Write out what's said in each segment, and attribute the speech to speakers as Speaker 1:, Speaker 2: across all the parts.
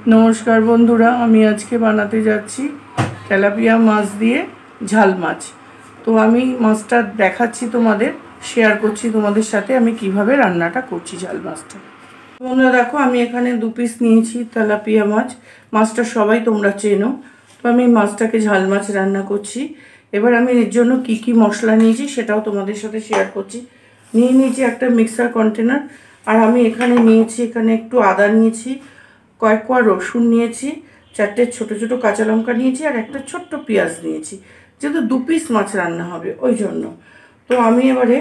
Speaker 1: नमस्कार बंधुरा आमी आज के बनाते जाচ্ছি তেলাপিয়া মাছ দিয়ে ঝাল মাছ। তো আমি মাছটা দেখাচ্ছি তোমাদের, শেয়ার করছি তোমাদের সাথে আমি কিভাবে রান্নাটা করছি ঝাল মাছটা। তোমরা দেখো আমি এখানে 2 পিস নিয়েছি তেলাপিয়া মাছ। মাছটা সবাই তোমরা চেনো। তো আমি মাছটাকে ঝাল মাছ রান্না করছি। এবার আমি এর জন্য কি কি মশলা নিয়েছি সেটাও তোমাদের সাথে শেয়ার করছি। নিয়েছি একটা মিক্সার কন্টেনার, আর আমি এখানে নিয়েছি একটু আদা নিয়েছি, কয়েক কোয়া রসুন নিয়েছি, 4টে ছোটো ছোটো কাঁচা লঙ্কা নিয়েছি, আর একটা ছোট্ট পেঁয়াজ নিয়েছি, যেহেতু 2 পিস মাছ রান্না হবে ওই জন্য। তো আমি এবারে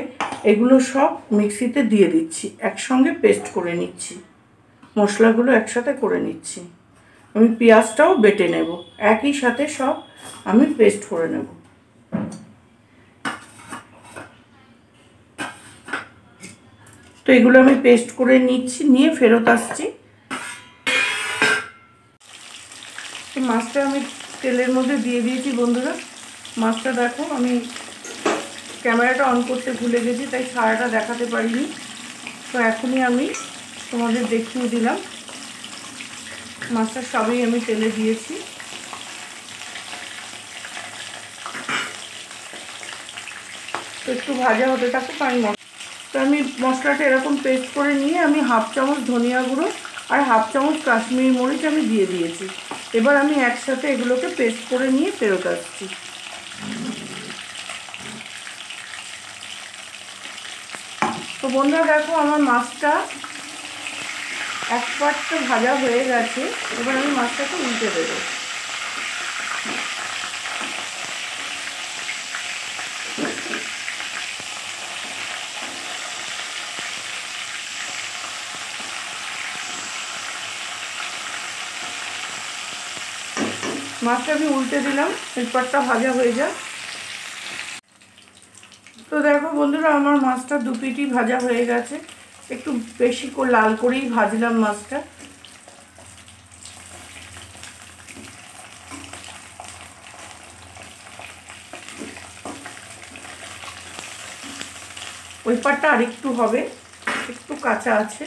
Speaker 1: এগুলো সব মিক্সিতে দিয়ে দিচ্ছি, একসঙ্গে পেস্ট করে নিচ্ছি, মশলাগুলো একসাথে করে নিচ্ছি। আমি পেঁয়াজটাও বেটে নেব, একই সাথে সব আমি পেস্ট করে নেব। তো এগুলো আমি পেস্ট করে নিচ্ছি, নিয়ে ফেরত আসছি। মাছটা আমি তেলের মধ্যে দিয়ে দিয়েছি বন্ধুরা। মাছটা দেখো আমি ক্যামেরাটা অন করতে ভুলে গেছি, তাই ছাড়াটা দেখাতে পারিনি। তো এখনই আমি তোমাদের দেখিয়ে দিলাম। মাছটা সবই আমি তেলে দিয়েছি। তো একটু ভাজা হতে থাকুক। আমি মশলাটা এরকম পেস্ট করে নিয়ে আমি 1/2 চামচ ধনিয়া গুঁড়ো আর 1/2 চামচ কাশ্মীরি মরিচ আমি দিয়ে দিয়েছি। এবার আমি একসাথে এগুলোকে পেস্ট করে নিয়ে ফেরত আসছি। তো বন্ধুরা দেখো আমার মাছটা এক পাট তো ভাজা হয়ে গেছে। এবার আমি মাছটাকে উল্টে দেবো। মাছটা আমি উল্টে দিলাম, এই পাটটা ভাজা হয়ে যায়। তো দেখো বন্ধুরা আমার মাছটা 2 পিঠই ভাজা হয়ে গেছে। একটু বেশি করে লাল করেই ভাজলাম মাছটা। ওই পাটটা আরেকটু হবে, একটু কাঁচা আছে।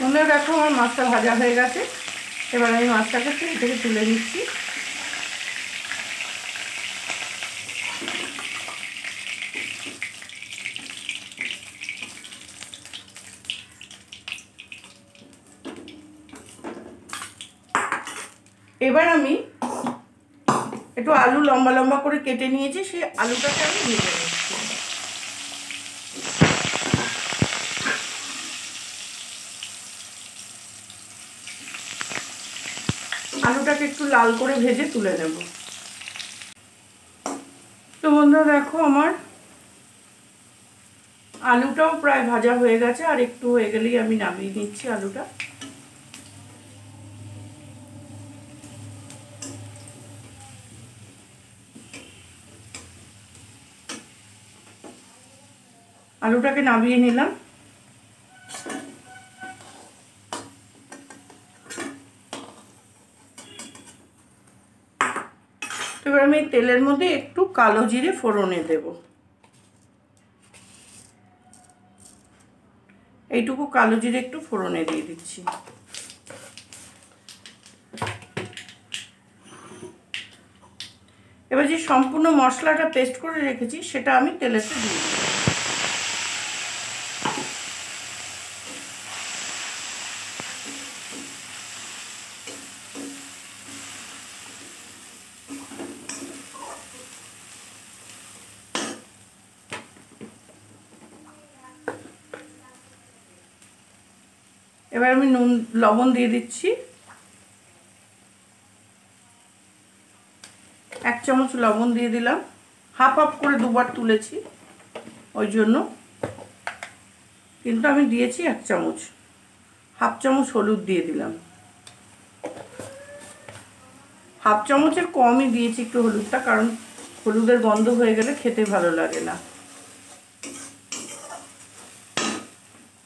Speaker 1: বন্ধুরা দেখো আমার মাছটা ভাজা হয়ে গেছে। এবার আমি মাছটাকে তেল থেকে তুলে নিচ্ছি। এবার আমি একটু আলু লম্বা লম্বা করে কেটে নিয়েছি, সেই আলুটাকে আমি ভেজে নিচ্ছি। আলুটাকে একটু লাল করে ভেজে তুলে নেব। তো বন্ধুরা দেখো আমার আলুটাও প্রায় ভাজা হয়ে গেছে, আর একটু হয়ে গেলেই আমি নামিয়ে নিচ্ছি আলুটা। আলুটাকে নামিয়ে নিলাম। এবার আমি তেলের মধ্যে একটু কালো জিরে ফোড়নে দেব। এইটুকু কালো জিরে একটু ফোড়নে দিয়ে দিচ্ছি। এবার যে সম্পূর্ণ মশলাটা পেস্ট করে রেখেছি সেটা আমি তেলেতে দিয়ে দিই। এবার আমি নুন লবণ দিয়ে দিচ্ছি। 1 চামচ লবণ দিয়ে দিলাম। হাফ হাফ করে দুবার তুলেছি ওই জন্য, কিন্তু আমি দিয়েছি 1 চামচ, হাফ চামচ হলুদ দিয়ে দিলাম। হাফ চামচের কমই দিয়েছি একটু হলুদটা, কারণ হলুদের গন্ধ হয়ে গেলে খেতে ভালো লাগে না।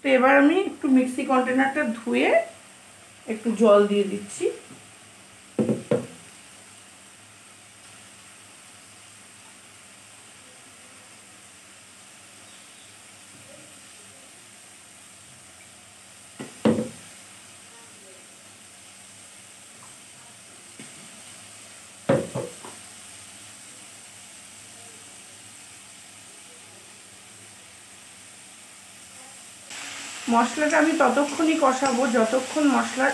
Speaker 1: তো এবার আমি একটু মিক্সি কন্টেনারটা ধুয়ে একটু জল দিয়ে দিচ্ছি। মশলাটা আমি ততক্ষণই কষাবো যতক্ষণ মশলার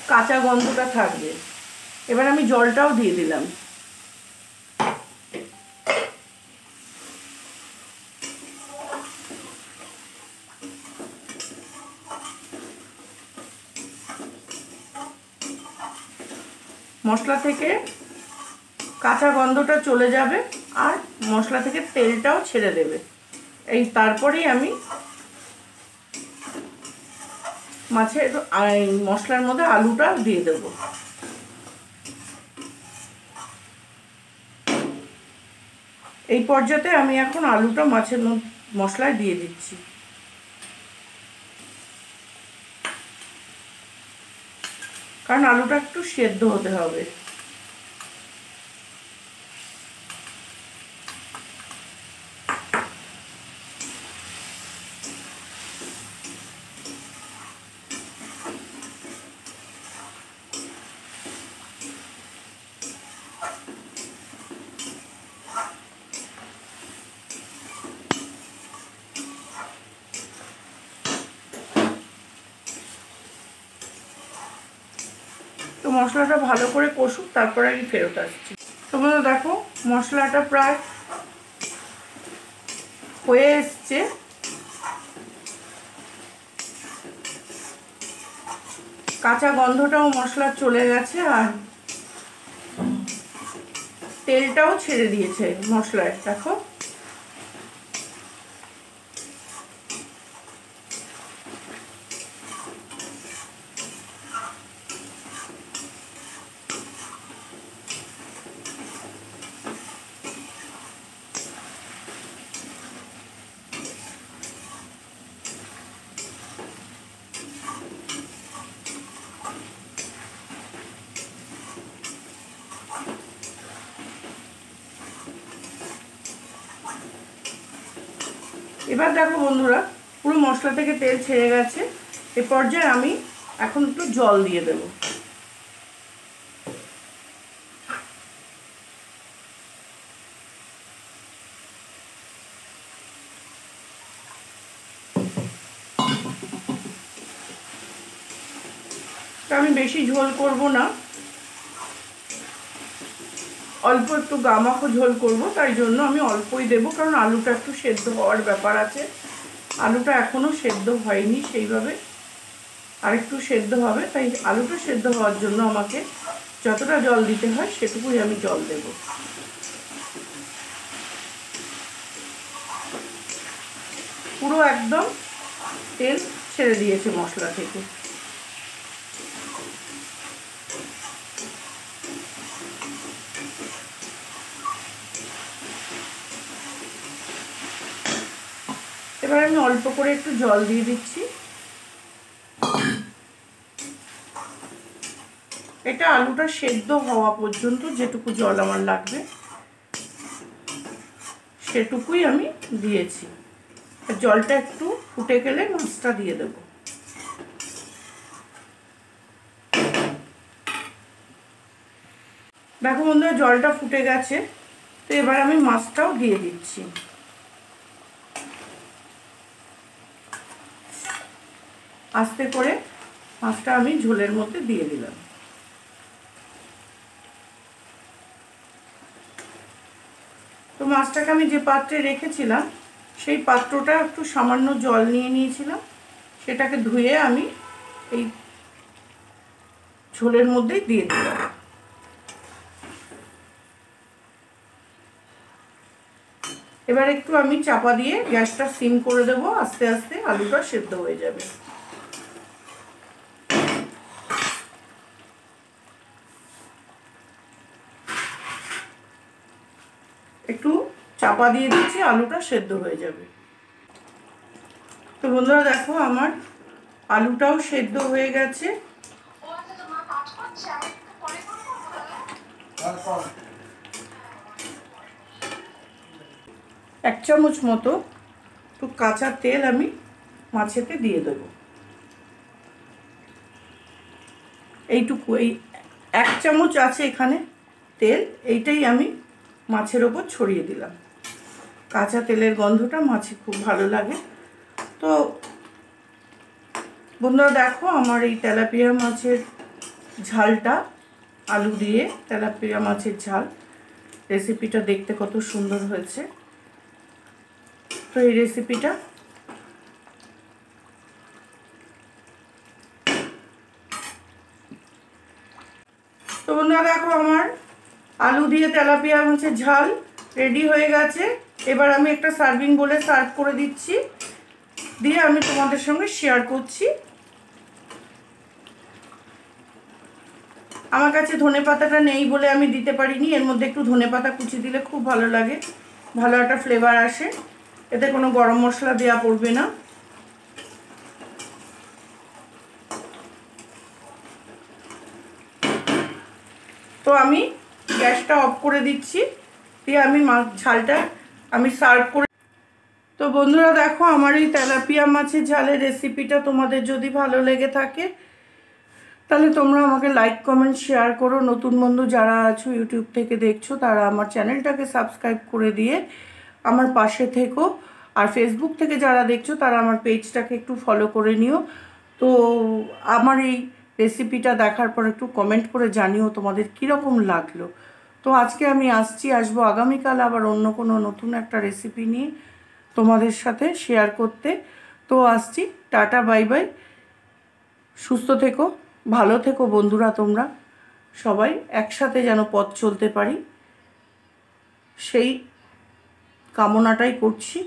Speaker 1: কাঁচা গন্ধটা থাকবে। এবার আমি জলটাও দিয়ে দিলাম। মশলা থেকে কাঁচা গন্ধটা চলে যাবে আর মশলা থেকে তেলটাও ছেড়ে দেবে। এই তারপরেই আমি মাছের মশলার মধ্যে আলুটা দিয়ে দেব। এই পর্যায়ে আমি এখন আলুটা মাছের মশলায় দিয়ে দিচ্ছি। কারণ আলুটা একটু সেদ্ধ হতে হবে। তো মশলাটা ভালো করে কষুক, তারপরে আমি ফেরত আসছি। তোমরা দেখো মশলাটা প্রায় হয়ে এসছে। কাঁচা গন্ধটাও মশলা চলে গেছে আর তেলটাও ছেড়ে দিয়েছে মশলায়। দেখো এবার দেখো বন্ধুরা পুরো মশলা থেকে তেল ছেড়ে গেছে। এ পর্যায়ে আমি এখন একটু জল দিয়ে দেব। আমি বেশি ঝোল করব না, অল্প একটু গামাখো ঝোল করব, তাই জন্য আমি অল্পই দেব। কারণ আলুটা একটু সেদ্ধ হওয়ার ব্যাপার আছে, আলুটা এখনো সেদ্ধ হয়নি সেইভাবে, আর একটু সেদ্ধ হবে। তাই আলুটা সেদ্ধ হওয়ার জন্য আমাকে যতটা জল দিতে হয় সেটুকুই আমি জল দেব। পুরো একদম তেল ছেড়ে দিয়েছে মশলা থেকে। এবার আমি অল্প করে একটু জল দিয়ে দিচ্ছি। এটা আলুটা সেদ্ধ হওয়া পর্যন্ত যেটুকু জল আমার লাগবে সেটুকুই আমি দিয়েছি। জলটা একটু ফুটে গেলে মাছটা দিয়ে দেব। দেখো বন্ধুরা জলটা ফুটে গেছে। তো এবার আমি মাছটাও দিয়ে দিচ্ছি। আস্তে করে মাছটা আমি ঝোলের মধ্যে দিয়ে দিলাম। তো মাছটাকে আমি যে পাত্রে রেখেছিলাম সেই পাত্রটা একটু সামান্য জল নিয়ে নিয়েছিলাম, সেটাকে ধুয়ে আমি এই ঝোলের মধ্যেই দিয়ে দিলাম। এবার একটু আমি চাপা দিয়ে গ্যাসটা সিম করে দেব, আস্তে আস্তে আলুটা সেদ্ধ হয়ে যাবে। একটু চাপা দিয়ে দিচ্ছি, আলুটা সেদ্ধ হয়ে যাবে। তো বন্ধুরা দেখো আমার আলুটাও সেদ্ধ হয়ে গেছে। এক চামচ মতো একটু কাঁচা তেল আমি মাছেতে দিয়ে দেবো। এইটুকু, এই এক চামচ আছে এখানে তেল, এইটাই আমি মাছের ওপর ছড়িয়ে দিলাম। কাঁচা তেলের গন্ধটা মাছে খুব ভালো লাগে। তো বন্ধুরা দেখো আমার এই তেলাপিয়া মাছের ঝালটা, আলু দিয়ে তেলাপিয়া মাছের ঝাল রেসিপিটা দেখতে কত সুন্দর হয়েছে। তো এই রেসিপিটা তো বন্ধুরা দেখো আমার আলু দিয়ে তেলাপিয়া মাছের ঝাল রেডি হয়ে গেছে। এবার আমি একটা সার্ভিং বলে সার্ভ করে দিচ্ছি, দিয়ে আমি তোমাদের সঙ্গে শেয়ার করছি। আমার কাছে ধনেপাতাটা নেই বলে আমি দিতে পারিনি, এর মধ্যে একটু ধনেপাতা কুচি দিলে খুব ভালো লাগে, ভালো একটা ফ্লেভার আসে। এতে কোনো গরম মশলা দেওয়া পড়বে না। তো আমি গ্যাসটা অফ করে দিচ্ছি, দিয়ে আমি মাছ ঝালটা আমি সার্ভ করে। তো বন্ধুরা দেখো আমার এই তেলাপিয়া মাছের ঝালের রেসিপিটা তোমাদের যদি ভালো লেগে থাকে তাহলে তোমরা আমাকে লাইক কমেন্ট শেয়ার করো। নতুন বন্ধু যারা আছো ইউটিউব থেকে দেখছো তারা আমার চ্যানেলটাকে সাবস্ক্রাইব করে দিয়ে আমার পাশে থেকো। আর ফেসবুক থেকে যারা দেখছো তারা আমার পেজটাকে একটু ফলো করে নিও। তো আমার এই রেসিপিটা দেখার পর একটু কমেন্ট করে জানিও তোমাদের কীরকম লাগলো। তো আজকে আমি আসবো আগামীকাল আবার অন্য কোনো নতুন একটা রেসিপি নিয়ে তোমাদের সাথে শেয়ার করতে। তো আসছি, টাটা বাই বাই, সুস্থ থেকো, ভালো থেকো বন্ধুরা। তোমরা সবাই একসাথে যেন পথ চলতে পারি সেই কামনাটাই করছি।